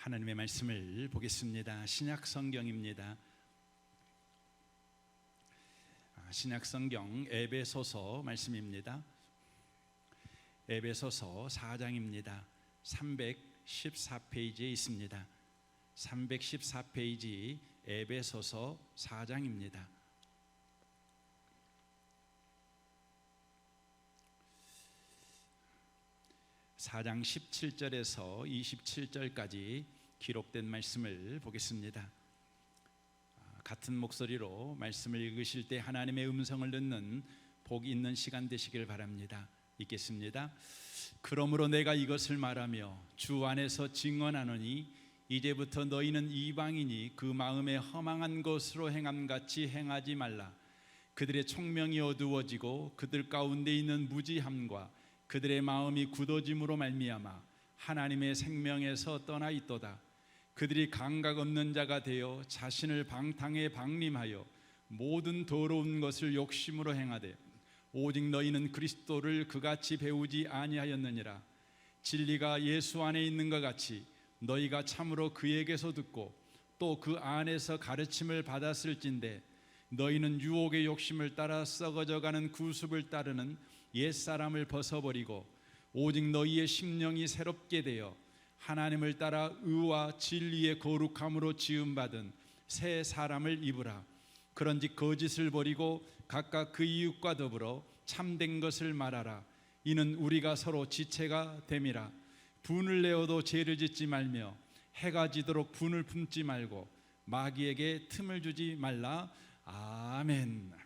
하나님의 말씀을 보겠습니다. 신약 성경입니다. 신약 성경 에베소서 말씀입니다. 에베소서 4장입니다. 314페이지에 있습니다. 314페이지 에베소서 4장입니다. (4장) 17절에서 27절까지 기록된 말씀을 보겠습니다. 같은 목소리로 말씀을 읽으실 때 하나님의 음성을 듣는 복 있는 시간 되시길 바랍니다. 읽겠습니다. 그러므로 내가 이것을 말하며 주 안에서 증언하노니 이제부터 너희는 이방인이 그 마음에 허망한 것으로 행함같이 행하지 말라. 그들의 총명이 어두워지고 그들 가운데 있는 무지함과 그들의 마음이 굳어짐으로 말미암아 하나님의 생명에서 떠나 있도다. 그들이 감각 없는 자가 되어 자신을 방탕에 방림하여 모든 더러운 것을 욕심으로 행하되 오직 너희는 그리스도를 그같이 배우지 아니하였느니라. 진리가 예수 안에 있는 것 같이 너희가 참으로 그에게서 듣고 또 그 안에서 가르침을 받았을진데 너희는 유혹의 욕심을 따라 썩어져가는 구습을 따르는 옛사람을 벗어버리고 오직 너희의 심령이 새롭게 되어 하나님을 따라 의와 진리의 거룩함으로 지음받은 새 사람을 입으라. 그런즉 거짓을 버리고 각각 그 이웃과 더불어 참된 것을 말하라. 이는 우리가 서로 지체가 됨이라. 분을 내어도 죄를 짓지 말며 해가 지도록 분을 품지 말고 마귀에게 틈을 주지 말라. 아멘.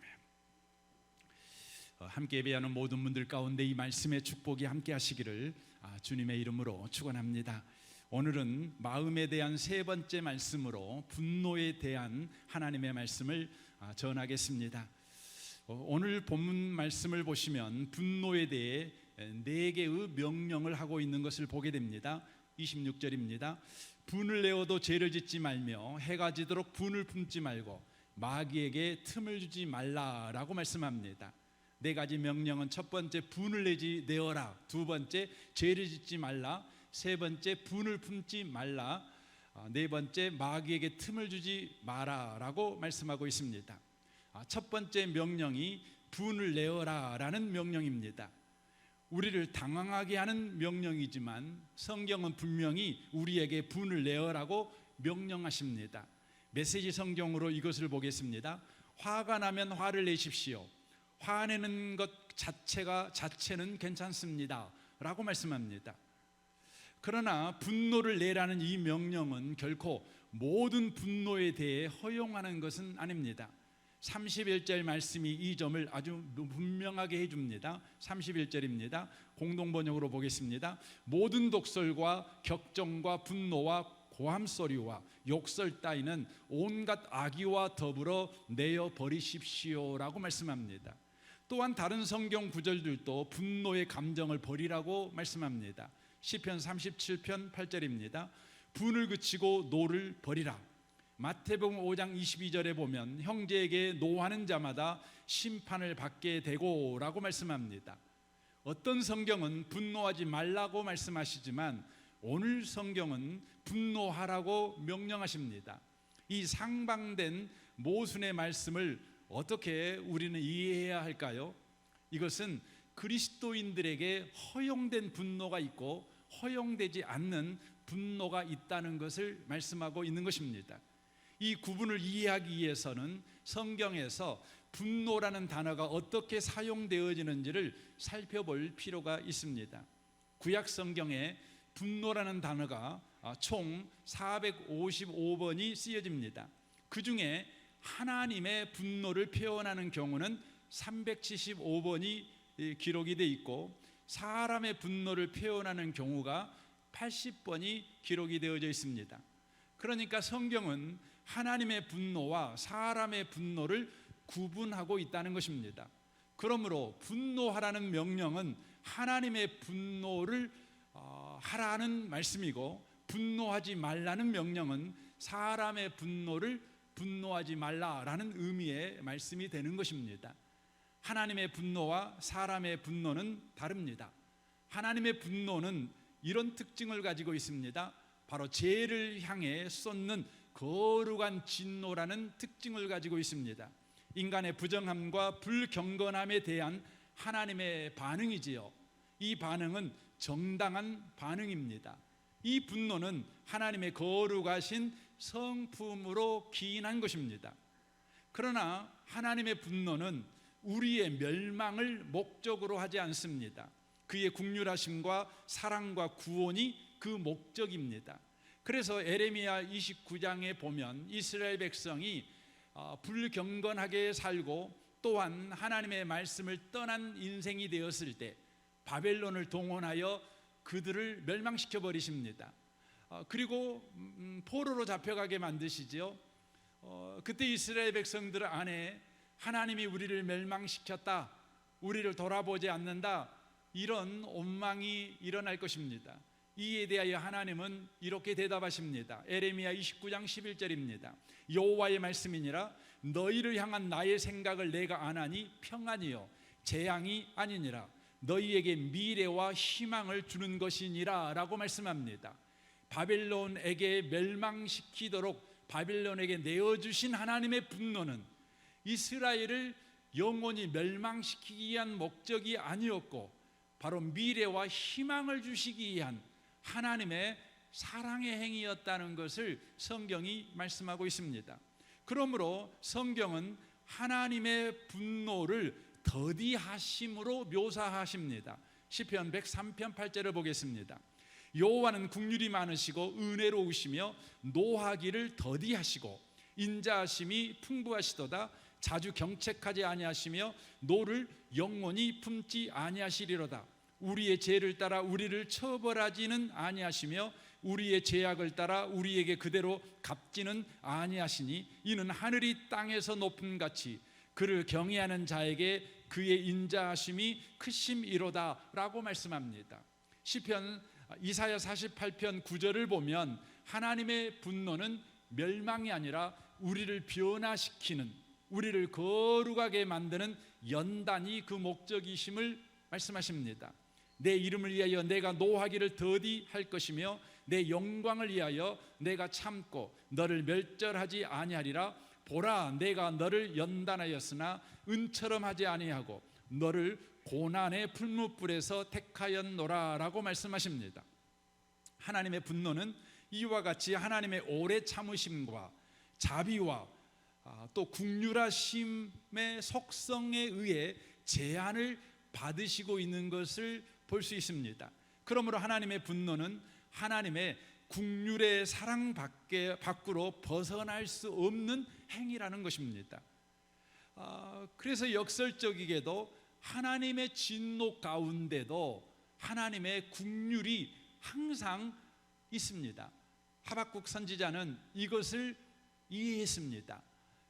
함께 예배하는 모든 분들 가운데 이 말씀의 축복이 함께 하시기를 주님의 이름으로 축원합니다. 오늘은 마음에 대한 세 번째 말씀으로 분노에 대한 하나님의 말씀을 전하겠습니다. 오늘 본문 말씀을 보시면 분노에 대해 네 개의 명령을 하고 있는 것을 보게 됩니다. 26절입니다. 분을 내어도 죄를 짓지 말며 해가 지도록 분을 품지 말고 마귀에게 틈을 주지 말라라고 말씀합니다. 네 가지 명령은 첫 번째 분을 내어라, 두 번째 죄를 짓지 말라, 세 번째 분을 품지 말라, 네 번째 마귀에게 틈을 주지 마라라고 말씀하고 있습니다. 첫 번째 명령이 분을 내어라 라는 명령입니다. 우리를 당황하게 하는 명령이지만 성경은 분명히 우리에게 분을 내어라고 명령하십니다. 메시지 성경으로 이것을 보겠습니다. 화가 나면 화를 내십시오. 화내는 것 자체는 괜찮습니다 라고 말씀합니다. 그러나 분노를 내라는 이 명령은 결코 모든 분노에 대해 허용하는 것은 아닙니다. 31절 말씀이 이 점을 아주 분명하게 해줍니다. 31절입니다. 공동번역으로 보겠습니다. 모든 독설과 격정과 분노와 고함소리와 욕설 따위는 온갖 악의와 더불어 내어 버리십시오라고 말씀합니다. 또한 다른 성경 구절들도 분노의 감정을 버리라고 말씀합니다. 시편 37편 8절입니다. 분을 그치고 노를 버리라. 마태복음 5장 22절에 보면 형제에게 노하는 자마다 심판을 받게 되고 라고 말씀합니다. 어떤 성경은 분노하지 말라고 말씀하시지만 오늘 성경은 분노하라고 명령하십니다. 이 상반된 모순의 말씀을 어떻게 우리는 이해해야 할까요? 이것은 그리스도인들에게 허용된 분노가 있고 허용되지 않는 분노가 있다는 것을 말씀하고 있는 것입니다. 이 구분을 이해하기 위해서는 성경에서 분노라는 단어가 어떻게 사용되어지는지를 살펴볼 필요가 있습니다. 구약 성경에 분노라는 단어가 총 455번이 쓰여집니다. 그 중에 하나님의 분노를 표현하는 경우는 375번이 기록이 되어 있고 사람의 분노를 표현하는 경우가 80번이 기록이 되어져 있습니다. 그러니까 성경은 하나님의 분노와 사람의 분노를 구분하고 있다는 것입니다. 그러므로 분노하라는 명령은 하나님의 분노를 하라는 말씀이고 분노하지 말라는 명령은 사람의 분노를 분노하지 말라라는 의미의 말씀이 되는 것입니다. 하나님의 분노와 사람의 분노는 다릅니다. 하나님의 분노는 이런 특징을 가지고 있습니다. 바로 죄를 향해 쏟는 거룩한 진노라는 특징을 가지고 있습니다. 인간의 부정함과 불경건함에 대한 하나님의 반응이지요. 이 반응은 정당한 반응입니다. 이 분노는 하나님의 거룩하신 성품으로 기인한 것입니다. 그러나 하나님의 분노는 우리의 멸망을 목적으로 하지 않습니다. 그의 긍휼하심과 사랑과 구원이 그 목적입니다. 그래서 에레미야 29장에 보면 이스라엘 백성이 불경건하게 살고 또한 하나님의 말씀을 떠난 인생이 되었을 때 바벨론을 동원하여 그들을 멸망시켜 버리십니다. 그리고 포로로 잡혀가게 만드시죠. 그때 이스라엘 백성들 안에 하나님이 우리를 멸망시켰다, 우리를 돌아보지 않는다, 이런 원망이 일어날 것입니다. 이에 대하여 하나님은 이렇게 대답하십니다. 에레미야 29장 11절입니다. 여호와의 말씀이니라. 너희를 향한 나의 생각을 내가 아나니 평안이요 재앙이 아니니라. 너희에게 미래와 희망을 주는 것이니라 라고 말씀합니다. 바벨론에게 멸망시키도록 바벨론에게 내어주신 하나님의 분노는 이스라엘을 영원히 멸망시키기 위한 목적이 아니었고 바로 미래와 희망을 주시기 위한 하나님의 사랑의 행위였다는 것을 성경이 말씀하고 있습니다. 그러므로 성경은 하나님의 분노를 더디하심으로 묘사하십니다. 시편 103편 8절을 보겠습니다. 여호와는 긍휼이 많으시고 은혜로우시며 노하기를 더디하시고 인자하심이 풍부하시도다. 자주 경책하지 아니하시며 노를 영원히 품지 아니하시리로다. 우리의 죄를 따라 우리를 처벌하지는 아니하시며 우리의 죄악을 따라 우리에게 그대로 갚지는 아니하시니 이는 하늘이 땅에서 높음같이 그를 경외하는 자에게 그의 인자하심이 크심이로다 라고 말씀합니다. 시편 이사야 48편 9절을 보면 하나님의 분노는 멸망이 아니라 우리를 변화시키는, 우리를 거룩하게 만드는 연단이 그 목적이심을 말씀하십니다. 내 이름을 위하여 내가 노하기를 더디할 것이며 내 영광을 위하여 내가 참고 너를 멸절하지 아니하리라. 보라, 내가 너를 연단하였으나 은처럼 하지 아니하고 너를 고난의 풀무불에서 택하였노라 라고 말씀하십니다. 하나님의 분노는 이와 같이 하나님의 오래 참으심과 자비와 또 긍휼하심의 속성에 의해 제한을 받으시고 있는 것을 볼 수 있습니다. 그러므로 하나님의 분노는 하나님의 긍휼의 사랑 밖으로 벗어날 수 없는 행위라는 것입니다. 그래서 역설적이게도 하나님의 진노 가운데도 하나님의 긍휼이 항상 있습니다. 하박국 선지자는 이것을 이해했습니다.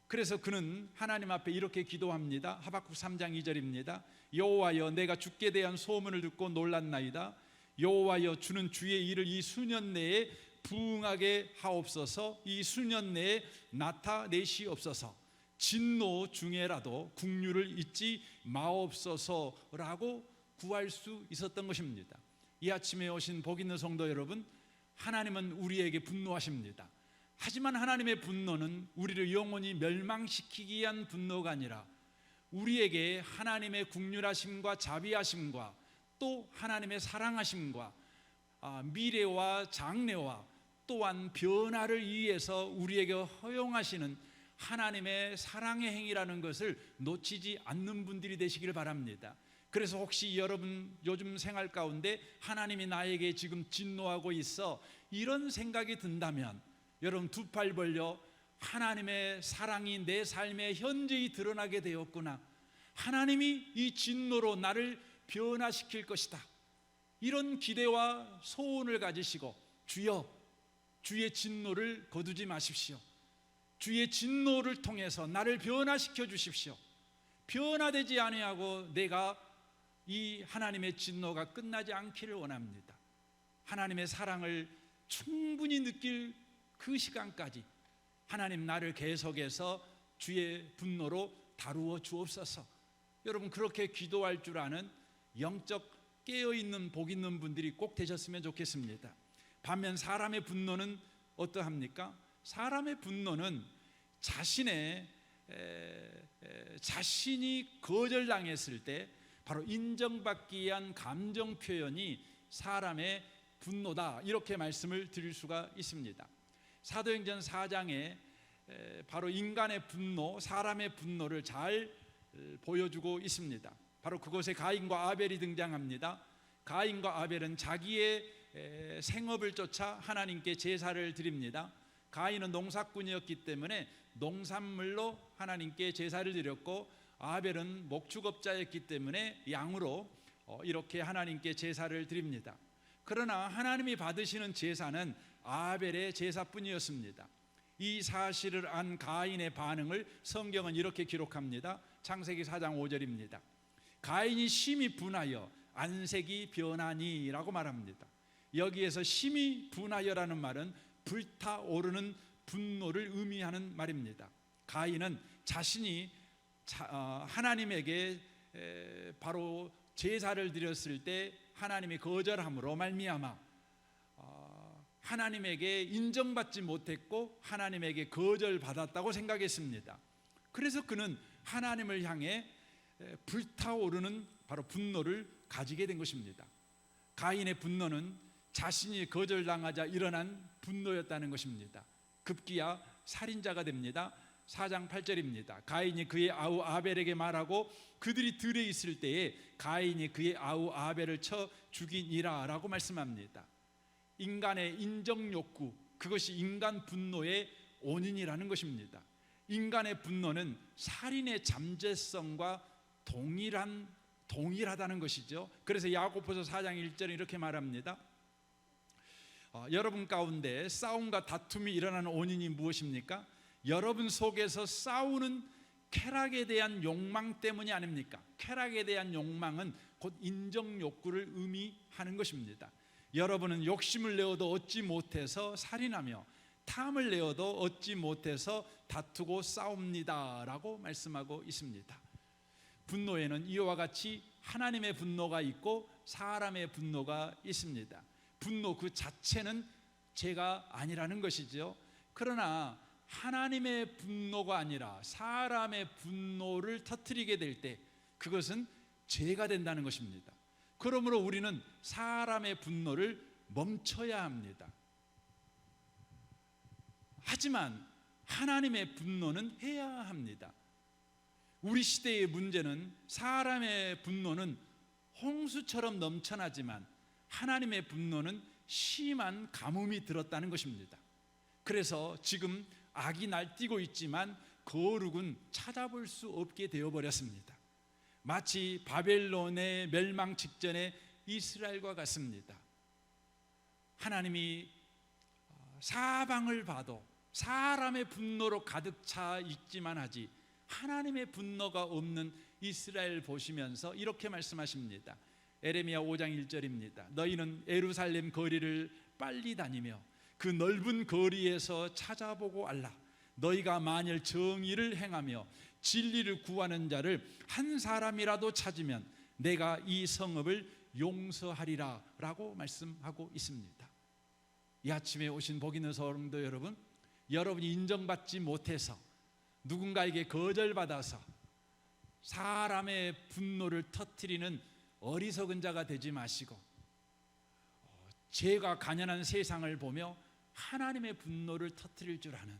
그래서 그는 하나님 앞에 이렇게 기도합니다. 하박국 3장 2절입니다. 여호와여, 내가 주께 대한 소문을 듣고 놀랐나이다. 여호와여, 주는 주의 일을 이 수년 내에 부응하게 하옵소서. 이 수년 내에 나타내시옵소서. 진노 중에라도 긍휼을 잊지 마옵소서라고 구할 수 있었던 것입니다. 이 아침에 오신 복 있는 성도 여러분, 하나님은 우리에게 분노하십니다. 하지만 하나님의 분노는 우리를 영원히 멸망시키기 위한 분노가 아니라 우리에게 하나님의 긍휼하심과 자비하심과 또 하나님의 사랑하심과 미래와 장래와 또한 변화를 위해서 우리에게 허용하시는 하나님의 사랑의 행위라는 것을 놓치지 않는 분들이 되시길 바랍니다. 그래서 혹시 여러분 요즘 생활 가운데 하나님이 나에게 지금 진노하고 있어 이런 생각이 든다면 여러분 두 팔 벌려 하나님의 사랑이 내 삶에 현저히 드러나게 되었구나, 하나님이 이 진노로 나를 변화시킬 것이다, 이런 기대와 소원을 가지시고 주여, 주의 진노를 거두지 마십시오. 주의 진노를 통해서 나를 변화시켜 주십시오. 변화되지 아니하고 내가 이 하나님의 진노가 끝나지 않기를 원합니다. 하나님의 사랑을 충분히 느낄 그 시간까지 하나님 나를 계속해서 주의 분노로 다루어 주옵소서. 여러분 그렇게 기도할 줄 아는 영적 깨어있는 복 있는 분들이 꼭 되셨으면 좋겠습니다. 반면 사람의 분노는 어떠합니까? 사람의 분노는 자신이 거절당했을 때 바로 인정받기 위한 감정 표현이 사람의 분노다, 이렇게 말씀을 드릴 수가 있습니다. 사도행전 4장에 바로 인간의 분노, 사람의 분노를 잘 보여주고 있습니다. 바로 그곳에 가인과 아벨이 등장합니다. 가인과 아벨은 자기의 생업을 쫓아 하나님께 제사를 드립니다. 가인은 농사꾼이었기 때문에 농산물로 하나님께 제사를 드렸고, 아벨은 목축업자였기 때문에 양으로 이렇게 하나님께 제사를 드립니다. 그러나 하나님이 받으시는 제사는 아벨의 제사뿐이었습니다. 이 사실을 안 가인의 반응을 성경은 이렇게 기록합니다. 창세기 4장 5절입니다. 가인이 심히 분하여 안색이 변하니 라고 말합니다. 여기에서 심히 분하여라는 말은 불타오르는 분노를 의미하는 말입니다. 가인은 자신이 하나님에게 바로 제사를 드렸을 때 하나님이 거절함으로 말미암아 하나님에게 인정받지 못했고 하나님에게 거절받았다고 생각했습니다. 그래서 그는 하나님을 향해 불타오르는 바로 분노를 가지게 된 것입니다. 가인의 분노는 자신이 거절당하자 일어난 분노였다는 것입니다. 급기야 살인자가 됩니다. 4장 8절입니다. 가인이 그의 아우 아벨에게 말하고 그들이 들에 있을 때에 가인이 그의 아우 아벨을 쳐 죽이니라 라고 말씀합니다. 인간의 인정 욕구, 그것이 인간 분노의 원인이라는 것입니다. 인간의 분노는 살인의 잠재성과 동일하다는 것이죠. 그래서 야고보서 4장 1절에 이렇게 말합니다. 여러분 가운데 싸움과 다툼이 일어나는 원인이 무엇입니까? 여러분 속에서 싸우는 쾌락에 대한 욕망 때문이 아닙니까? 쾌락에 대한 욕망은 곧 인정 욕구를 의미하는 것입니다. 여러분은 욕심을 내어도 얻지 못해서 살인하며 탐을 내어도 얻지 못해서 다투고 싸웁니다 라고 말씀하고 있습니다. 분노에는 이와 같이 하나님의 분노가 있고 사람의 분노가 있습니다. 분노 그 자체는 죄가 아니라는 것이죠. 그러나 하나님의 분노가 아니라 사람의 분노를 터뜨리게 될 때 그것은 죄가 된다는 것입니다. 그러므로 우리는 사람의 분노를 멈춰야 합니다. 하지만 하나님의 분노는 해야 합니다. 우리 시대의 문제는 사람의 분노는 홍수처럼 넘쳐나지만 하나님의 분노는 심한 가뭄이 들었다는 것입니다. 그래서 지금 악이 날뛰고 있지만 거룩은 찾아볼 수 없게 되어버렸습니다. 마치 바벨론의 멸망 직전의 이스라엘과 같습니다. 하나님이 사방을 봐도 사람의 분노로 가득 차 있기만 하지 하나님의 분노가 없는 이스라엘 보시면서 이렇게 말씀하십니다. 에레미야 5장 1절입니다. 너희는 예루살렘 거리를 빨리 다니며 그 넓은 거리에서 찾아보고 알라. 너희가 만일 정의를 행하며 진리를 구하는 자를 한 사람이라도 찾으면 내가 이 성읍을 용서하리라 라고 말씀하고 있습니다. 이 아침에 오신 복 있는 성도 여러분, 여러분이 인정받지 못해서 누군가에게 거절받아서 사람의 분노를 터뜨리는 어리석은 자가 되지 마시고 죄가 가련한 세상을 보며 하나님의 분노를 터뜨릴 줄 아는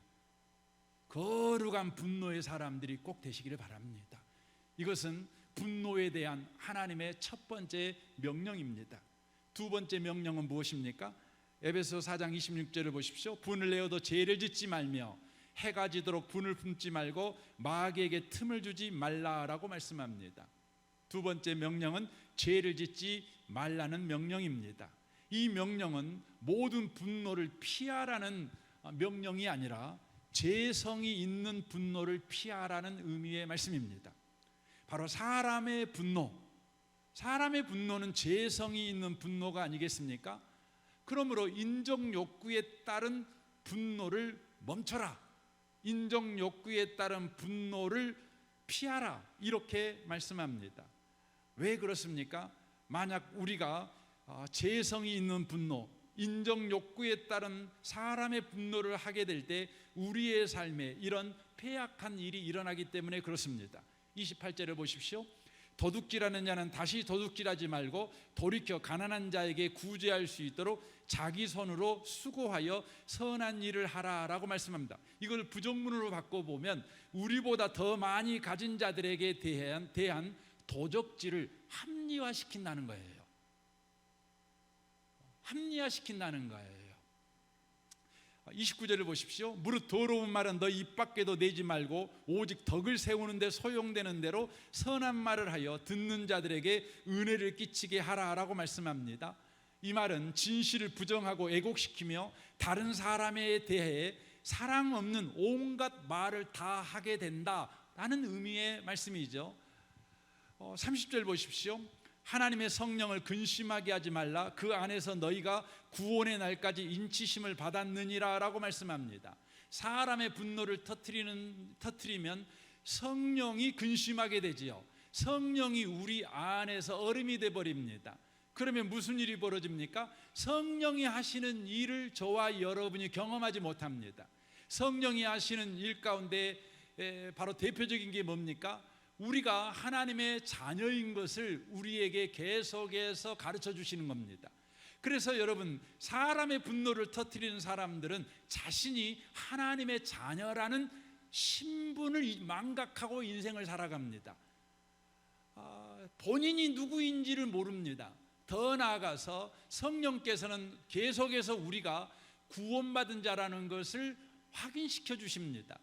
거룩한 분노의 사람들이 꼭 되시기를 바랍니다. 이것은 분노에 대한 하나님의 첫 번째 명령입니다. 두 번째 명령은 무엇입니까? 에베소 4장 26절을 보십시오. 분을 내어도 죄를 짓지 말며 해가 지도록 분을 품지 말고 마귀에게 틈을 주지 말라라고 말씀합니다. 두 번째 명령은 죄를 짓지 말라는 명령입니다. 이 명령은 모든 분노를 피하라는 명령이 아니라 죄성이 있는 분노를 피하라는 의미의 말씀입니다. 바로 사람의 분노는 죄성이 있는 분노가 아니겠습니까? 그러므로 인정 욕구에 따른 분노를 멈춰라. 인정 욕구에 따른 분노를 피하라. 이렇게 말씀합니다. 왜 그렇습니까? 만약 우리가 죄성이 있는 분노, 인정 욕구에 따른 사람의 분노를 하게 될 때 우리의 삶에 이런 패악한 일이 일어나기 때문에 그렇습니다. 28절을 보십시오. 도둑질하는 자는 다시 도둑질하지 말고 돌이켜 가난한 자에게 구제할 수 있도록 자기 손으로 수고하여 선한 일을 하라라고 말씀합니다. 이걸 부정문으로 바꿔보면 우리보다 더 많이 가진 자들에게 대한 도적질을 합리화시킨다는 거예요. 합리화시킨다는 거예요. 29절을 보십시오. 무릇 더러운 말은 너 입 밖에도 내지 말고 오직 덕을 세우는 데 소용되는 대로 선한 말을 하여 듣는 자들에게 은혜를 끼치게 하라라고 말씀합니다. 이 말은 진실을 부정하고 왜곡시키며 다른 사람에 대해 사랑 없는 온갖 말을 다 하게 된다라는 의미의 말씀이죠. 30절 보십시오. 하나님의 성령을 근심하게 하지 말라. 그 안에서 너희가 구원의 날까지 인치심을 받았느니라 라고 말씀합니다. 사람의 분노를 터뜨리면 성령이 근심하게 되지요. 성령이 우리 안에서 얼음이 되어버립니다. 그러면 무슨 일이 벌어집니까? 성령이 하시는 일을 저와 여러분이 경험하지 못합니다. 성령이 하시는 일 가운데 바로 대표적인 게 뭡니까? 우리가 하나님의 자녀인 것을 우리에게 계속해서 가르쳐 주시는 겁니다. 그래서 여러분, 사람의 분노를 터뜨리는 사람들은 자신이 하나님의 자녀라는 신분을 망각하고 인생을 살아갑니다. 본인이 누구인지를 모릅니다. 더 나아가서 성령께서는 계속해서 우리가 구원받은 자라는 것을 확인시켜 주십니다.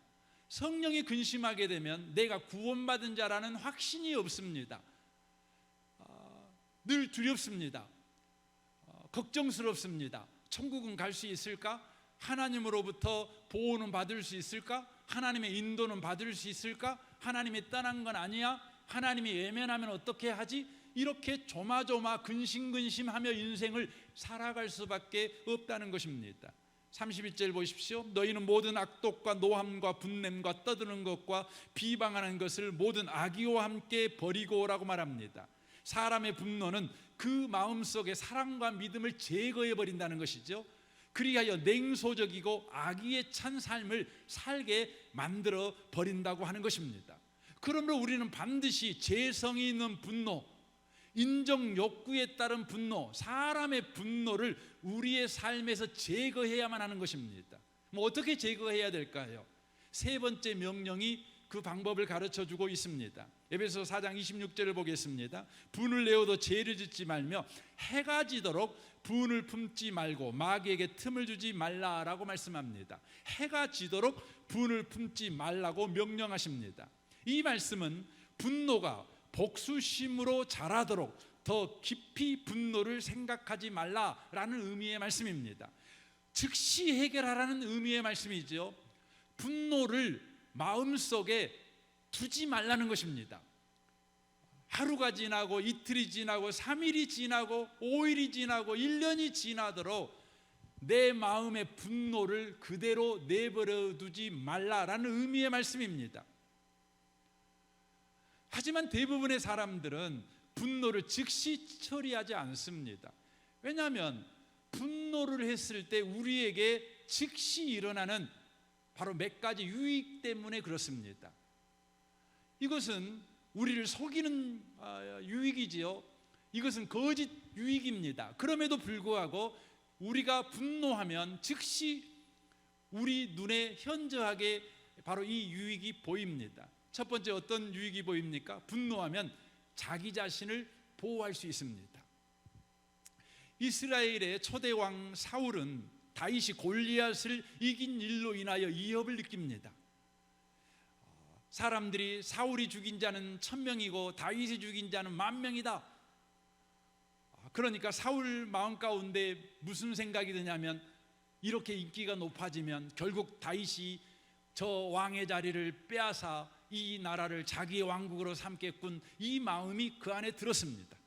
성령이 근심하게 되면 내가 구원받은 자라는 확신이 없습니다. 늘 두렵습니다. 걱정스럽습니다. 천국은 갈 수 있을까? 하나님으로부터 보호는 받을 수 있을까? 하나님의 인도는 받을 수 있을까? 하나님이 떠난 건 아니야? 하나님이 외면하면 어떻게 하지? 이렇게 조마조마 근심근심하며 인생을 살아갈 수밖에 없다는 것입니다. 31절 보십시오. 너희는 모든 악독과 노함과 분냄과 떠드는 것과 비방하는 것을 모든 악의와 함께 버리고라고 말합니다. 사람의 분노는 그 마음속에 사랑과 믿음을 제거해 버린다는 것이죠. 그리하여 냉소적이고 악의에 찬 삶을 살게 만들어 버린다고 하는 것입니다. 그러므로 우리는 반드시 재성이 있는 분노, 인정 욕구에 따른 분노, 사람의 분노를 우리의 삶에서 제거해야만 하는 것입니다. 어떻게 제거해야 될까요? 세 번째 명령이 그 방법을 가르쳐주고 있습니다. 에베소 4장 26절을 보겠습니다. 분을 내어도 죄를 짓지 말며 해가 지도록 분을 품지 말고 마귀에게 틈을 주지 말라라고 말씀합니다. 해가 지도록 분을 품지 말라고 명령하십니다. 이 말씀은 분노가 복수심으로 자라도록 더 깊이 분노를 생각하지 말라라는 의미의 말씀입니다. 즉시 해결하라는 의미의 말씀이죠. 분노를 마음속에 두지 말라는 것입니다. 하루가 지나고 이틀이 지나고 3일이 지나고 5일이 지나고 1년이 지나도록 내 마음의 분노를 그대로 내버려 두지 말라라는 의미의 말씀입니다. 하지만 대부분의 사람들은 분노를 즉시 처리하지 않습니다. 왜냐하면 분노를 했을 때 우리에게 즉시 일어나는 바로 몇 가지 유익 때문에 그렇습니다. 이것은 우리를 속이는 유익이지요. 이것은 거짓 유익입니다. 그럼에도 불구하고 우리가 분노하면 즉시 우리 눈에 현저하게 바로 이 유익이 보입니다. 첫 번째 어떤 유익이 보입니까? 분노하면 자기 자신을 보호할 수 있습니다. 이스라엘의 초대 왕 사울은 다윗이 골리앗을 이긴 일로 인하여 위협을 느낍니다. 사람들이 사울이 죽인 자는 1000명이고 다윗이 죽인 자는 10,000명이다. 그러니까 사울 마음 가운데 무슨 생각이 드냐면 이렇게 인기가 높아지면 결국 다윗이 저 왕의 자리를 빼앗아 이 나라를 자기의 왕국으로 삼겠군, 이 마음이 그 안에 들었습니다.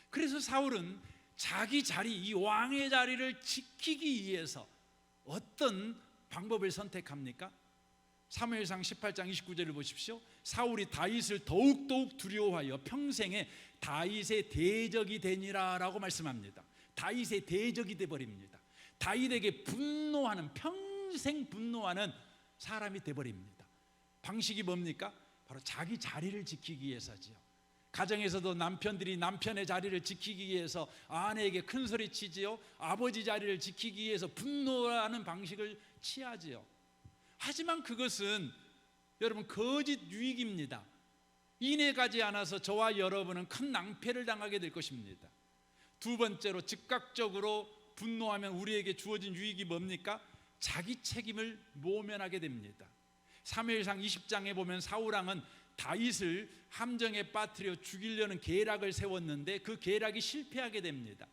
그래서 사울은 자기 자리, 이 왕의 자리를 지키기 위해서 어떤 방법을 선택합니까? 사무엘상 18장 29절을 보십시오. 사울이 다윗을 더욱 두려워하여 평생에 다윗의 대적이 되니라 라고 말씀합니다. 다윗의 대적이 되어버립니다. 다윗에게 분노하는, 평생 분노하는 사람이 되어버립니다. 방식이 뭡니까? 바로 자기 자리를 지키기 위해서지요. 가정에서도 남편들이 남편의 자리를 지키기 위해서 아내에게 큰 소리 치지요. 아버지 자리를 지키기 위해서 분노하는 방식을 취하지요. 하지만 그것은 여러분 거짓 유익입니다. 인해 가지 않아서 저와 여러분은 큰 낭패를 당하게 될 것입니다. 두 번째로, 즉각적으로 분노하면 우리에게 주어진 유익이 뭡니까? 자기 책임을 모면하게 됩니다. 사무엘상 20장에 보면 사울왕은 다윗을 함정에 빠뜨려 죽이려는 계략을 세웠는데 그 계략이 실패하게 됩니다.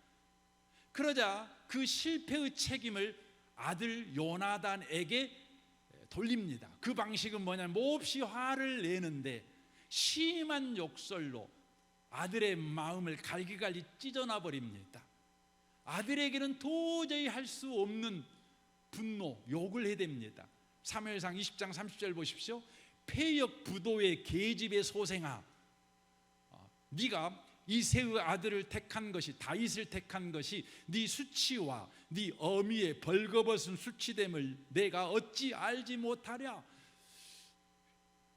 그러자 그 실패의 책임을 아들 요나단에게 돌립니다. 그 방식은 뭐냐면 몹시 화를 내는데 심한 욕설로 아들의 마음을 갈기갈기 찢어놔 버립니다. 아들에게는 도저히 할 수 없는 분노, 욕을 해댑니다. 사무엘상 20장 30절 보십시오. 폐역 부도의 계집의 소생아, 네가 이새의 아들을 택한 것이, 다윗을 택한 것이 네 수치와 네 어미의 벌거벗은 수치됨을 내가 어찌 알지 못하랴.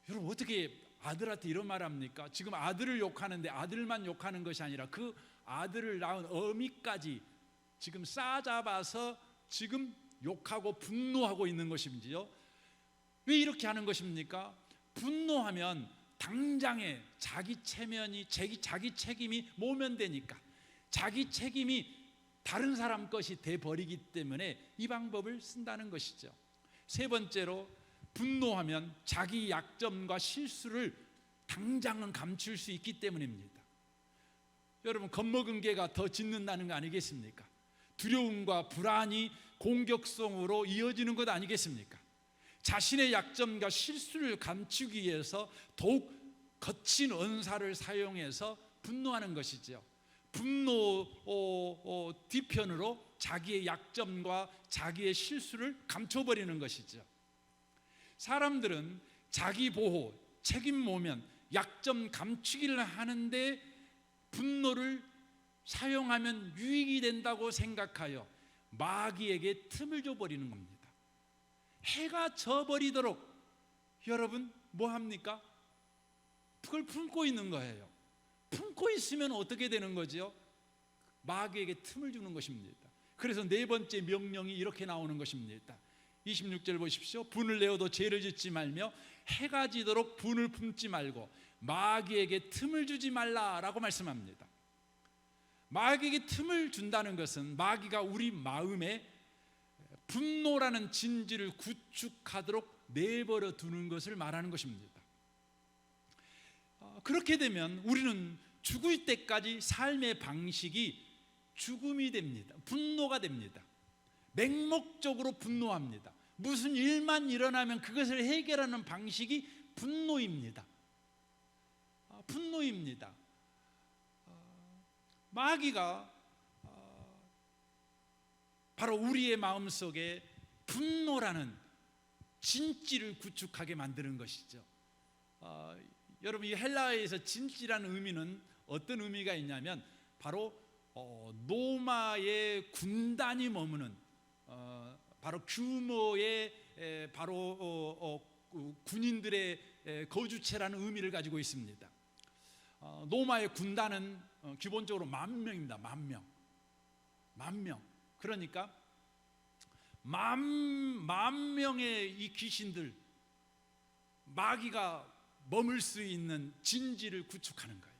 여러분, 어떻게 아들한테 이런 말 합니까? 지금 아들을 욕하는데 아들만 욕하는 것이 아니라 그 아들을 낳은 어미까지 지금 싸잡아서 지금 욕하고 분노하고 있는 것인지요. 왜 이렇게 하는 것입니까? 분노하면 당장에 자기 책임이 모면되니까, 자기 책임이 다른 사람 것이 돼버리기 때문에 이 방법을 쓴다는 것이죠. 세 번째로, 분노하면 자기 약점과 실수를 당장은 감출 수 있기 때문입니다. 여러분, 겁먹은 개가 더 짖는다는 거 아니겠습니까? 두려움과 불안이 공격성으로 이어지는 것 아니겠습니까? 자신의 약점과 실수를 감추기 위해서 더욱 거친 언사를 사용해서 분노하는 것이죠. 분노 뒤편으로 자기의 약점과 자기의 실수를 감춰버리는 것이죠. 사람들은 자기 보호, 책임 모면, 약점 감추기를 하는데 분노를 사용하면 유익이 된다고 생각하여 마귀에게 틈을 줘버리는 겁니다. 해가 져버리도록 여러분 뭐 합니까? 그걸 품고 있는 거예요. 품고 있으면 어떻게 되는 거죠? 마귀에게 틈을 주는 것입니다. 그래서 네 번째 명령이 이렇게 나오는 것입니다. 26절 보십시오. 분을 내어도 죄를 짓지 말며 해가 지도록 분을 품지 말고 마귀에게 틈을 주지 말라라고 말씀합니다. 마귀에게 틈을 준다는 것은 마귀가 우리 마음에 분노라는 진지를 구축하도록 내버려 두는 것을 말하는 것입니다. 그렇게 되면 우리는 죽을 때까지 삶의 방식이 죽음이 됩니다. 분노가 됩니다. 맹목적으로 분노합니다. 무슨 일만 일어나면 그것을 해결하는 방식이 분노입니다. 분노입니다. 마귀가 바로 우리의 마음속에 분노라는 진지를 구축하게 만드는 것이죠. 여러분, 이 헬라어에서 진지라는 의미는 어떤 의미가 있냐면 바로 로마의 군단이 머무는 바로 규모의 바로 군인들의 거주체라는 의미를 가지고 있습니다. 로마의 군단은 기본적으로 10,000명입니다. 10,000명. 그러니까 10,000명의 이 귀신들, 마귀가 머물 수 있는 진지를 구축하는 거예요.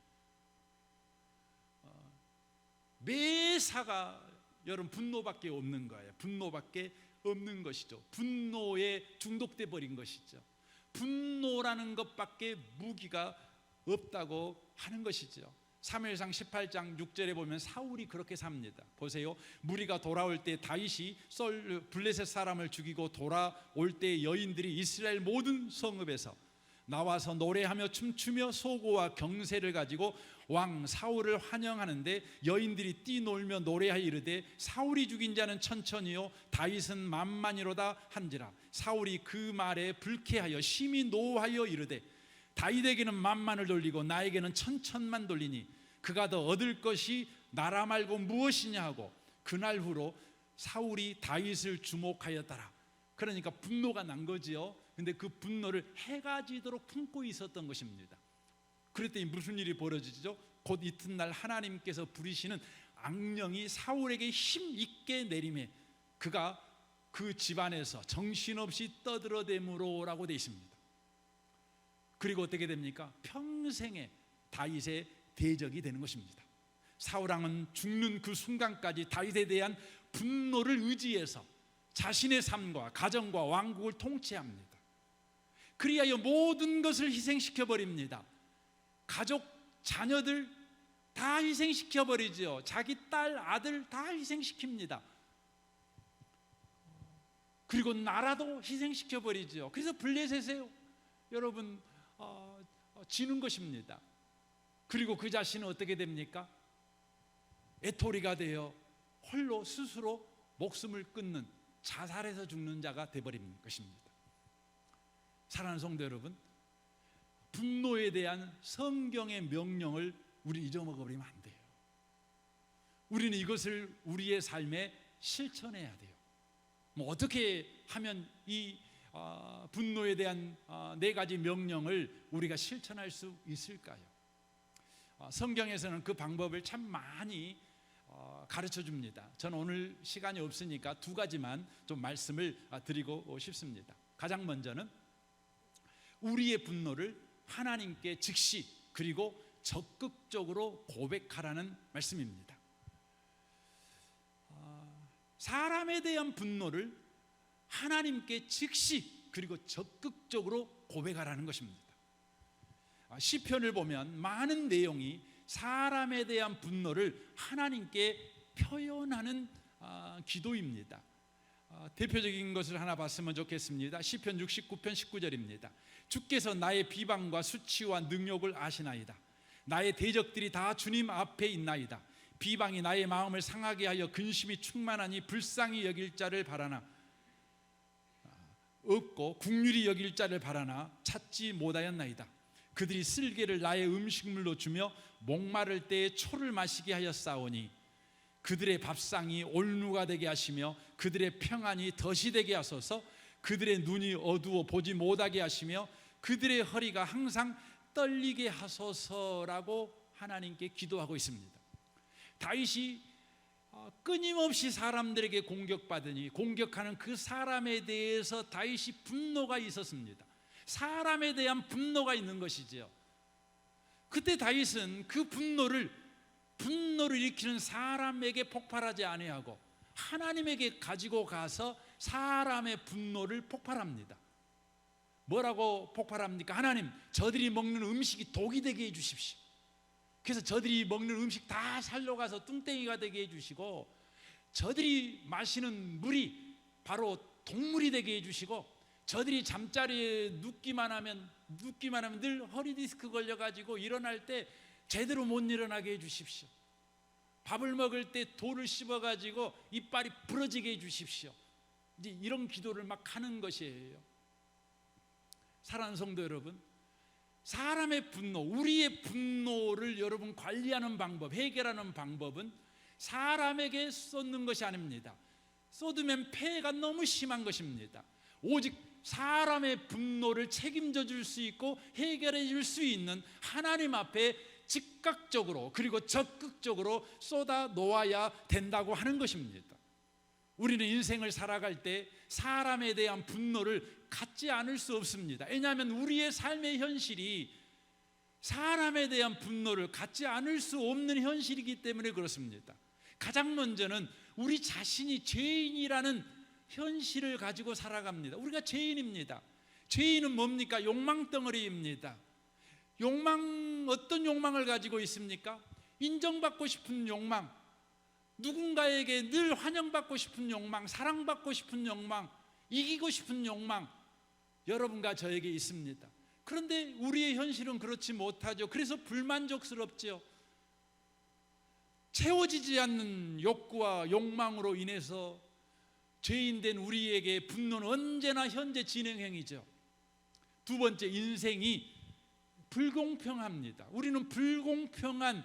매사가 여러분 분노밖에 없는 거예요. 분노밖에 없는 것이죠. 분노에 중독돼 버린 것이죠. 분노라는 것밖에 무기가 없다고 하는 것이죠. 사무엘상 18장 6절에 보면 사울이 그렇게 삽니다. 보세요. 무리가 돌아올 때 다윗이 블레셋 사람을 죽이고 돌아올 때 여인들이 이스라엘 모든 성읍에서 나와서 노래하며 춤추며 소고와 경세를 가지고 왕 사울을 환영하는데 여인들이 뛰놀며 노래하여 이르되 사울이 죽인 자는 천천히요 다윗은 만만이로다 한지라. 사울이 그 말에 불쾌하여 심히 노하여 이르되 다윗에게는 만만을 돌리고 나에게는 천천만 돌리니 그가 더 얻을 것이 나라 말고 무엇이냐 하고 그날 후로 사울이 다윗을 주목하였더라. 그러니까 분노가 난 거지요. 근데 그 분노를 해가 지도록 품고 있었던 것입니다. 그랬더니 무슨 일이 벌어지죠? 곧 이튿날 하나님께서 부리시는 악령이 사울에게 힘 있게 내림에 그가 그 집안에서 정신없이 떠들어대므로라고 되어 있습니다. 그리고 어떻게 됩니까? 평생에 다윗의 대적이 되는 것입니다. 사울왕은 죽는 그 순간까지 다윗에 대한 분노를 의지해서 자신의 삶과 가정과 왕국을 통치합니다. 그리하여 모든 것을 희생시켜 버립니다. 가족, 자녀들 다 희생시켜 버리죠. 자기 딸, 아들 다 희생시킵니다. 그리고 나라도 희생시켜 버리죠. 그래서 블레셋에 여러분 지는 것입니다. 그리고 그 자신은 어떻게 됩니까? 애토리가 되어 홀로 스스로 목숨을 끊는, 자살해서 죽는 자가 되어버린 것입니다. 사랑하는 성도 여러분, 분노에 대한 성경의 명령을 우리 잊어먹어버리면 안 돼요. 우리는 이것을 우리의 삶에 실천해야 돼요. 어떻게 하면 이 분노에 대한 네 가지 명령을 우리가 실천할 수 있을까요? 성경에서는 그 방법을 참 많이 가르쳐 줍니다. 저는 오늘 시간이 없으니까 두 가지만 좀 말씀을 드리고 싶습니다. 가장 먼저는 우리의 분노를 하나님께 즉시 그리고 적극적으로 고백하라는 말씀입니다. 사람에 대한 분노를 하나님께 즉시 그리고 적극적으로 고백하라는 것입니다. 시편을 보면 많은 내용이 사람에 대한 분노를 하나님께 표현하는 기도입니다. 대표적인 것을 하나 봤으면 좋겠습니다. 시편 69편 19절입니다. 주께서 나의 비방과 수치와 능욕을 아시나이다. 나의 대적들이 다 주님 앞에 있나이다. 비방이 나의 마음을 상하게 하여 근심이 충만하니 불쌍히 여길 자를 바라나 없고 국률이 여길 자를 바라나 찾지 못하였나이다. 그들이 쓸개를 나의 음식물로 주며 목마를 때에 초를 마시게 하였사오니 그들의 밥상이 올무가 되게 하시며 그들의 평안이 덫이 되게 하소서. 그들의 눈이 어두워 보지 못하게 하시며 그들의 허리가 항상 떨리게 하소서라고 하나님께 기도하고 있습니다. 다윗이 끊임없이 사람들에게 공격받으니 공격하는 그 사람에 대해서 다윗이 분노가 있었습니다. 사람에 대한 분노가 있는 것이죠. 그때 다윗은 그 분노를 일으키는 사람에게 폭발하지 아니하고 하나님에게 가지고 가서 사람의 분노를 폭발합니다. 뭐라고 폭발합니까? 하나님, 저들이 먹는 음식이 독이 되게 해주십시오. 그래서 저들이 먹는 음식 다 살려가서 뚱땡이가 되게 해주시고 저들이 마시는 물이 바로 독물이 되게 해주시고 저들이 잠자리에 눕기만 하면 늘 허리 디스크 걸려가지고 일어날 때 제대로 못 일어나게 해주십시오. 밥을 먹을 때 돌을 씹어가지고 이빨이 부러지게 해주십시오. 이제 이런 기도를 막 하는 것이에요. 사랑하는 성도 여러분, 사람의 분노, 우리의 분노를 여러분 관리하는 방법, 해결하는 방법은 사람에게 쏟는 것이 아닙니다. 쏟으면 폐해가 너무 심한 것입니다. 오직 사람의 분노를 책임져 줄 수 있고 해결해 줄 수 있는 하나님 앞에 즉각적으로 그리고 적극적으로 쏟아 놓아야 된다고 하는 것입니다. 우리는 인생을 살아갈 때 사람에 대한 분노를 갖지 않을 수 없습니다. 왜냐하면 우리의 삶의 현실이 사람에 대한 분노를 갖지 않을 수 없는 현실이기 때문에 그렇습니다. 가장 먼저는 우리 자신이 죄인이라는 현실을 가지고 살아갑니다. 우리가 죄인입니다. 죄인은 뭡니까? 욕망덩어리입니다. 어떤 욕망을 가지고 있습니까? 인정받고 싶은 욕망, 누군가에게 늘 환영받고 싶은 욕망, 사랑받고 싶은 욕망, 이기고 싶은 욕망, 여러분과 저에게 있습니다. 그런데 우리의 현실은 그렇지 못하죠. 그래서 불만족스럽죠. 채워지지 않는 욕구와 욕망으로 인해서 죄인된 우리에게 분노는 언제나 현재 진행형이죠. 두 번째, 인생이 불공평합니다. 우리는 불공평한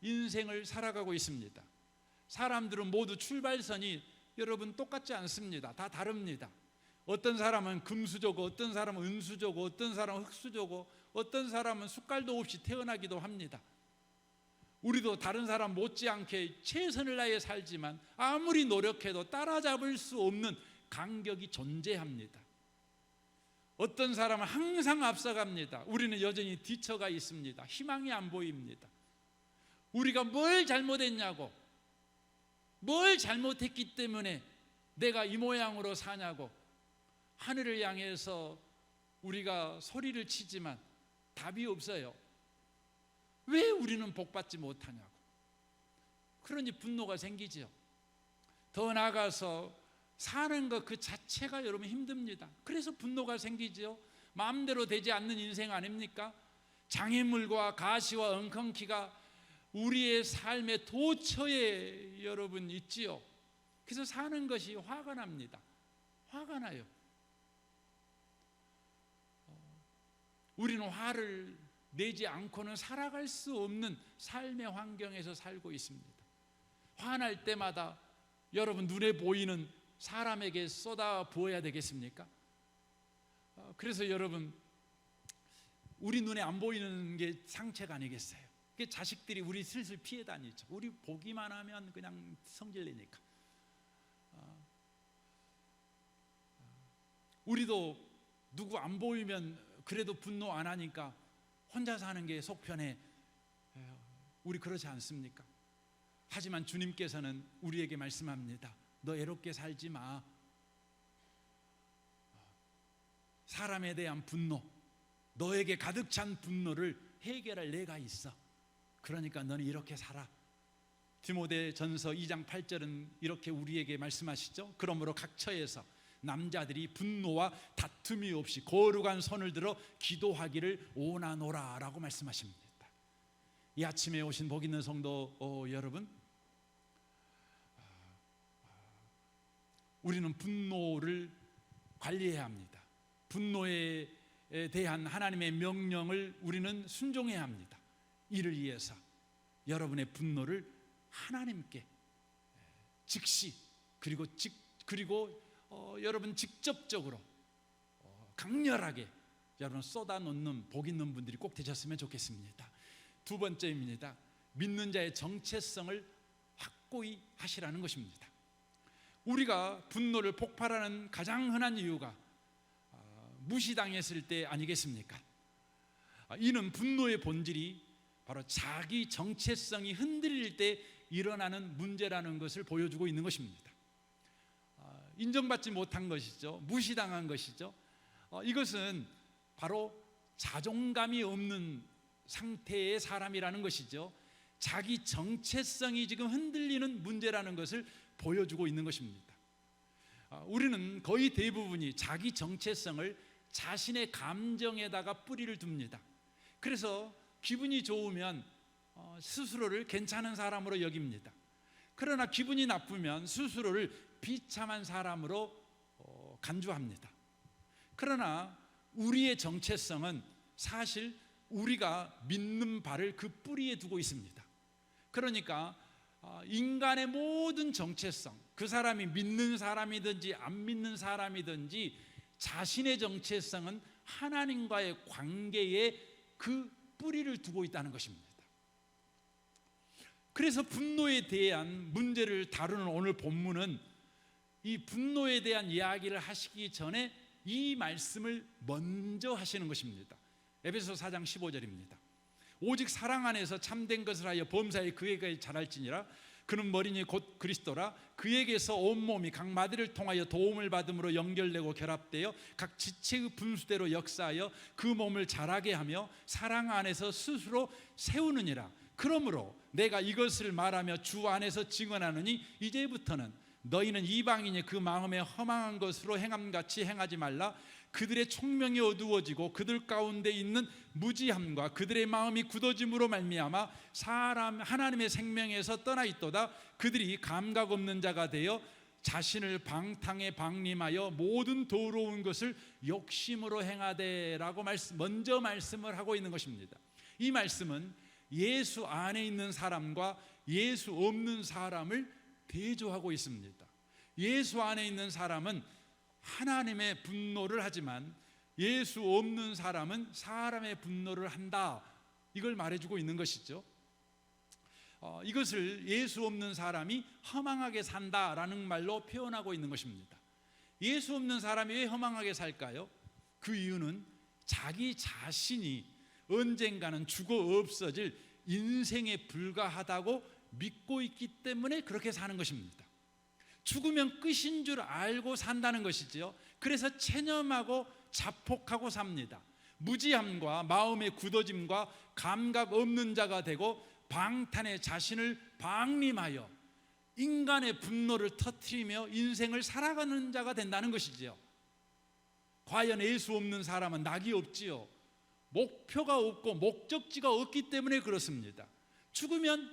인생을 살아가고 있습니다. 사람들은 모두 출발선이 여러분 똑같지 않습니다. 다 다릅니다. 어떤 사람은 금수저고, 어떤 사람은 은수저고, 어떤 사람은 흙수저고, 어떤 사람은 숟갈도 없이 태어나기도 합니다. 우리도 다른 사람 못지않게 최선을 다해 살지만 아무리 노력해도 따라잡을 수 없는 간격이 존재합니다. 어떤 사람은 항상 앞서갑니다. 우리는 여전히 뒤처가 있습니다. 희망이 안 보입니다. 우리가 뭘 잘못했냐고, 뭘 잘못했기 때문에 내가 이 모양으로 사냐고 하늘을 향해서 우리가 소리를 치지만 답이 없어요. 왜 우리는 복받지 못하냐고. 그러니 분노가 생기죠. 더 나아가서 사는 것 그 자체가 여러분 힘듭니다. 그래서 분노가 생기죠. 마음대로 되지 않는 인생 아닙니까? 장애물과 가시와 엉겅퀴가 우리의 삶의 도처에 여러분 있지요. 그래서 사는 것이 화가 납니다. 화가 나요. 우리는 화를 내지 않고는 살아갈 수 없는 삶의 환경에서 살고 있습니다. 화날 때마다 여러분 눈에 보이는 사람에게 쏟아 부어야 되겠습니까? 그래서 여러분 우리 눈에 안 보이는 게 상처가 아니겠어요? 그 자식들이 우리 슬슬 피해 다니죠. 우리 보기만 하면 그냥 성질내니까. 우리도 누구 안 보이면 그래도 분노 안 하니까 혼자 사는 게 속 편해. 우리 그렇지 않습니까? 하지만 주님께서는 우리에게 말씀합니다. 너 애롭게 살지 마. 사람에 대한 분노, 너에게 가득 찬 분노를 해결할 내가 있어. 그러니까 너는 이렇게 살아. 디모데전서 2장 8절은 이렇게 우리에게 말씀하시죠. 그러므로 각 처에서 남자들이 분노와 다툼이 없이 거룩한 손을 들어 기도하기를 원하노라 라고 말씀하십니다. 이 아침에 오신 복 있는 성도 여러분, 우리는 분노를 관리해야 합니다. 분노에 대한 하나님의 명령을 우리는 순종해야 합니다. 이를 위해서 여러분의 분노를 하나님께 즉시 그리고 여러분 직접적으로 강렬하게 여러분 쏟아놓는 복 있는 분들이 꼭 되셨으면 좋겠습니다. 두 번째입니다. 믿는 자의 정체성을 확고히 하시라는 것입니다. 우리가 분노를 폭발하는 가장 흔한 이유가 무시당했을 때 아니겠습니까? 이는 분노의 본질이 바로 자기 정체성이 흔들릴 때 일어나는 문제라는 것을 보여주고 있는 것입니다. 인정받지 못한 것이죠. 무시당한 것이죠. 이것은 바로 자존감이 없는 상태의 사람이라는 것이죠. 자기 정체성이 지금 흔들리는 문제라는 것을 보여주고 있는 것입니다. 우리는 거의 대부분이 자기 정체성을 자신의 감정에다가 뿌리를 둡니다. 그래서 기분이 좋으면 스스로를 괜찮은 사람으로 여깁니다. 그러나 기분이 나쁘면 스스로를 비참한 사람으로 간주합니다. 그러나 우리의 정체성은 사실 우리가 믿는 바를 그 뿌리에 두고 있습니다. 그러니까 인간의 모든 정체성, 그 사람이 믿는 사람이든지 안 믿는 사람이든지 자신의 정체성은 하나님과의 관계에 그 뿌리를 두고 있다는 것입니다. 그래서 분노에 대한 문제를 다루는 오늘 본문은 이 분노에 대한 이야기를 하시기 전에 이 말씀을 먼저 하시는 것입니다. 에베소 4장 15절입니다. 오직 사랑 안에서 참된 것을 하여 범사에 그에게 잘할지니라. 그는 머리니 곧 그리스도라. 그에게서 온몸이 각 마디를 통하여 도움을 받음으로 연결되고 결합되어 각 지체의 분수대로 역사하여 그 몸을 자라게 하며 사랑 안에서 스스로 세우느니라. 그러므로 내가 이것을 말하며 주 안에서 증언하느니 이제부터는 너희는 이방인이 그 마음에 허망한 것으로 행함같이 행하지 말라. 그들의 총명이 어두워지고 그들 가운데 있는 무지함과 그들의 마음이 굳어짐으로 말미암아 사람 하나님의 생명에서 떠나 있도다. 그들이 감각 없는 자가 되어 자신을 방탕에 방림하여 모든 더러운 것을 욕심으로 행하되라고 먼저 말씀을 하고 있는 것입니다. 이 말씀은 예수 안에 있는 사람과 예수 없는 사람을 대조하고 있습니다. 예수 안에 있는 사람은 하나님의 분노를 하지만 예수 없는 사람은 사람의 분노를 한다, 이걸 말해주고 있는 것이죠. 이것을 예수 없는 사람이 허망하게 산다라는 말로 표현하고 있는 것입니다. 예수 없는 사람이 왜 허망하게 살까요? 그 이유는 자기 자신이 언젠가는 죽어 없어질 인생에 불과하다고 믿고 있기 때문에 그렇게 사는 것입니다. 죽으면 끝인 줄 알고 산다는 것이지요. 그래서 체념하고 자폭하고 삽니다. 무지함과 마음의 굳어짐과 감각 없는 자가 되고 방탄의 자신을 방림하여 인간의 분노를 터뜨리며 인생을 살아가는 자가 된다는 것이지요. 과연 예수 없는 사람은 낙이 없지요. 목표가 없고 목적지가 없기 때문에 그렇습니다. 죽으면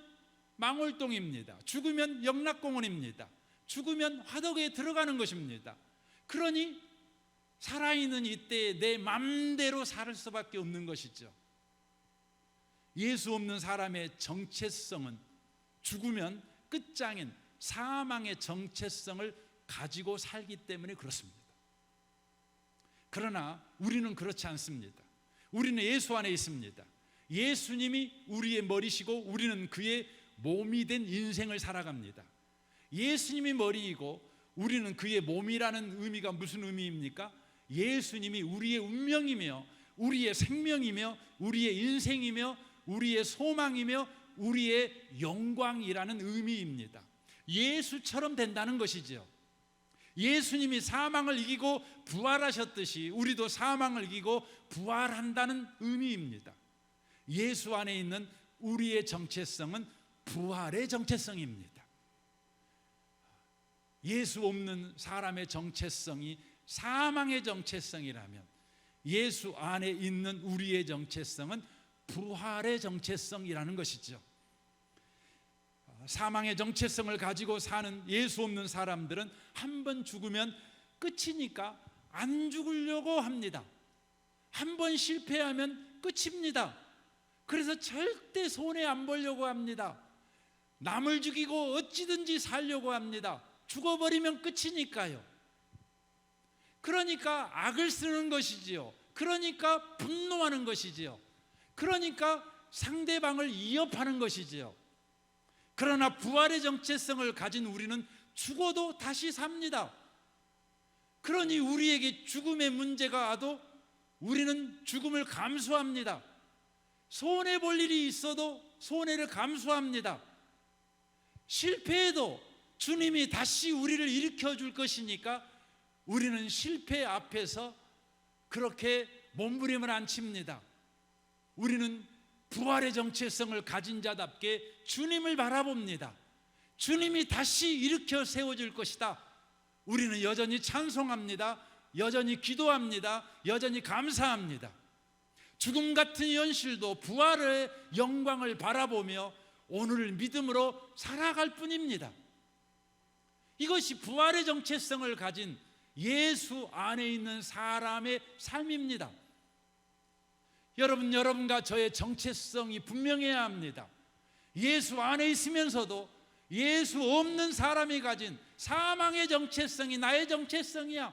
망월동입니다. 죽으면 영락공원입니다. 죽으면 화덕에 들어가는 것입니다. 그러니 살아있는 이때에 내 맘대로 살 수밖에 없는 것이죠. 예수 없는 사람의 정체성은 죽으면 끝장인 사망의 정체성을 가지고 살기 때문에 그렇습니다. 그러나 우리는 그렇지 않습니다. 우리는 예수 안에 있습니다. 예수님이 우리의 머리시고 우리는 그의 몸이 된 인생을 살아갑니다. 예수님이 머리이고 우리는 그의 몸이라는 의미가 무슨 의미입니까? 예수님이 우리의 운명이며 우리의 생명이며 우리의 인생이며 우리의 소망이며 우리의 영광이라는 의미입니다. 예수처럼 된다는 것이죠. 예수님이 사망을 이기고 부활하셨듯이 우리도 사망을 이기고 부활한다는 의미입니다. 예수 안에 있는 우리의 정체성은 부활의 정체성입니다. 예수 없는 사람의 정체성이 사망의 정체성이라면 예수 안에 있는 우리의 정체성은 부활의 정체성이라는 것이죠. 사망의 정체성을 가지고 사는 예수 없는 사람들은 한 번 죽으면 끝이니까 안 죽으려고 합니다. 한 번 실패하면 끝입니다. 그래서 절대 손해 안 보려고 합니다. 남을 죽이고 어찌든지 살려고 합니다. 죽어버리면 끝이니까요. 그러니까 악을 쓰는 것이지요. 그러니까 분노하는 것이지요. 그러니까 상대방을 위협하는 것이지요. 그러나 부활의 정체성을 가진 우리는 죽어도 다시 삽니다. 그러니 우리에게 죽음의 문제가 와도 우리는 죽음을 감수합니다. 손해볼 일이 있어도 손해를 감수합니다. 실패해도 주님이 다시 우리를 일으켜 줄 것이니까 우리는 실패 앞에서 그렇게 몸부림을 안 칩니다. 우리는 부활의 정체성을 가진 자답게 주님을 바라봅니다. 주님이 다시 일으켜 세워질 것이다. 우리는 여전히 찬송합니다. 여전히 기도합니다. 여전히 감사합니다. 죽음 같은 현실도 부활의 영광을 바라보며 오늘을 믿음으로 살아갈 뿐입니다. 이것이 부활의 정체성을 가진 예수 안에 있는 사람의 삶입니다. 여러분과 저의 정체성이 분명해야 합니다. 예수 안에 있으면서도 예수 없는 사람이 가진 사망의 정체성이 나의 정체성이야.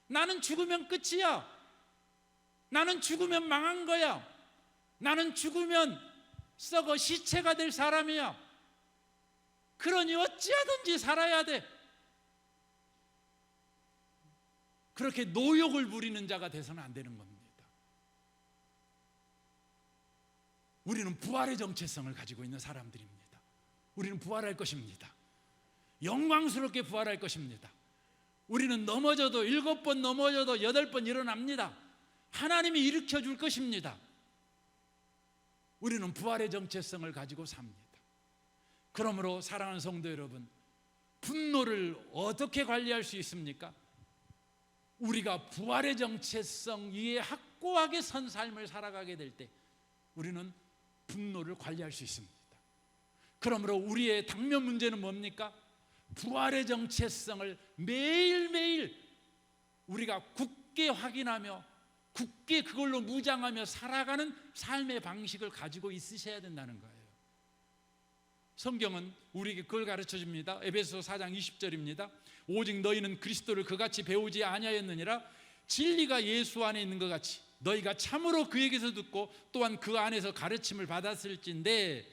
나는 죽으면 끝이야. 나는 죽으면 망한 거야. 나는 죽으면 썩어 시체가 될 사람이야. 그러니 어찌하든지 살아야 돼. 그렇게 노욕을 부리는 자가 돼서는 안 되는 겁니다. 우리는 부활의 정체성을 가지고 있는 사람들입니다. 우리는 부활할 것입니다. 영광스럽게 부활할 것입니다. 우리는 넘어져도 7번 넘어져도 8번 일어납니다. 하나님이 일으켜 줄 것입니다. 우리는 부활의 정체성을 가지고 삽니다. 그러므로 사랑하는 성도 여러분, 분노를 어떻게 관리할 수 있습니까? 우리가 부활의 정체성 위에 확고하게 선 삶을 살아가게 될 때 우리는 분노를 관리할 수 있습니다. 그러므로 우리의 당면 문제는 뭡니까? 부활의 정체성을 매일매일 우리가 굳게 확인하며 굳게 그걸로 무장하며 살아가는 삶의 방식을 가지고 있으셔야 된다는 거예요. 성경은 우리에게 그걸 가르쳐 줍니다. 에베소서 4장 20절입니다. 오직 너희는 그리스도를 그같이 배우지 아니하였느니라. 진리가 예수 안에 있는 것 같이 너희가 참으로 그에게서 듣고 또한 그 안에서 가르침을 받았을진데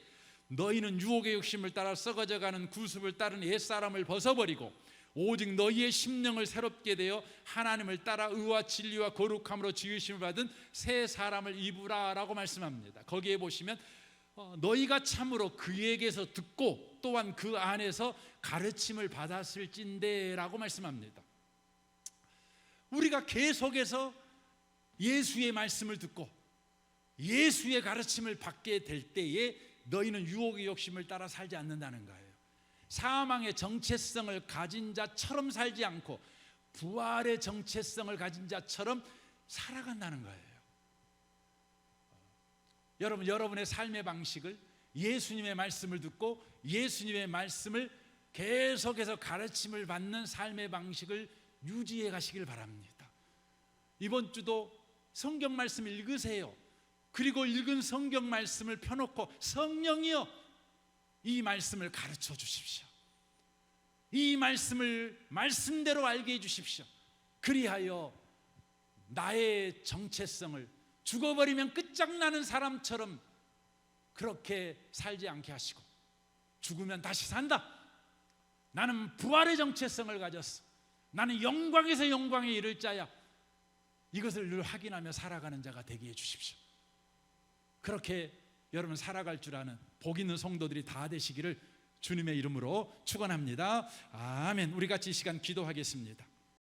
너희는 유혹의 욕심을 따라 썩어져가는 구습을 따른 옛사람을 벗어버리고 오직 너희의 심령을 새롭게 되어 하나님을 따라 의와 진리와 거룩함으로 지으심을 받은 새 사람을 입으라 라고 말씀합니다. 거기에 보시면 너희가 참으로 그에게서 듣고 또한 그 안에서 가르침을 받았을진데 라고 말씀합니다. 우리가 계속해서 예수의 말씀을 듣고 예수의 가르침을 받게 될 때에 너희는 유혹의 욕심을 따라 살지 않는다는 거예요. 사망의 정체성을 가진 자처럼 살지 않고 부활의 정체성을 가진 자처럼 살아간다는 거예요. 여러분, 여러분의 삶의 방식을 예수님의 말씀을 듣고 예수님의 말씀을 계속해서 가르침을 받는 삶의 방식을 유지해 가시길 바랍니다. 이번 주도 성경 말씀 읽으세요. 그리고 읽은 성경 말씀을 펴놓고 성령이여 이 말씀을 가르쳐 주십시오. 이 말씀을 말씀대로 알게 해 주십시오. 그리하여 나의 정체성을 죽어버리면 끝장나는 사람처럼 그렇게 살지 않게 하시고 죽으면 다시 산다. 나는 부활의 정체성을 가졌어. 나는 영광에서 영광에 이를 자야. 이것을 늘 확인하며 살아가는 자가 되게 해 주십시오. 그렇게 여러분 살아갈 줄 아는 복 있는 성도들이 다 되시기를 주님의 이름으로 축원합니다. 아멘. 우리 같이 이 시간 기도하겠습니다.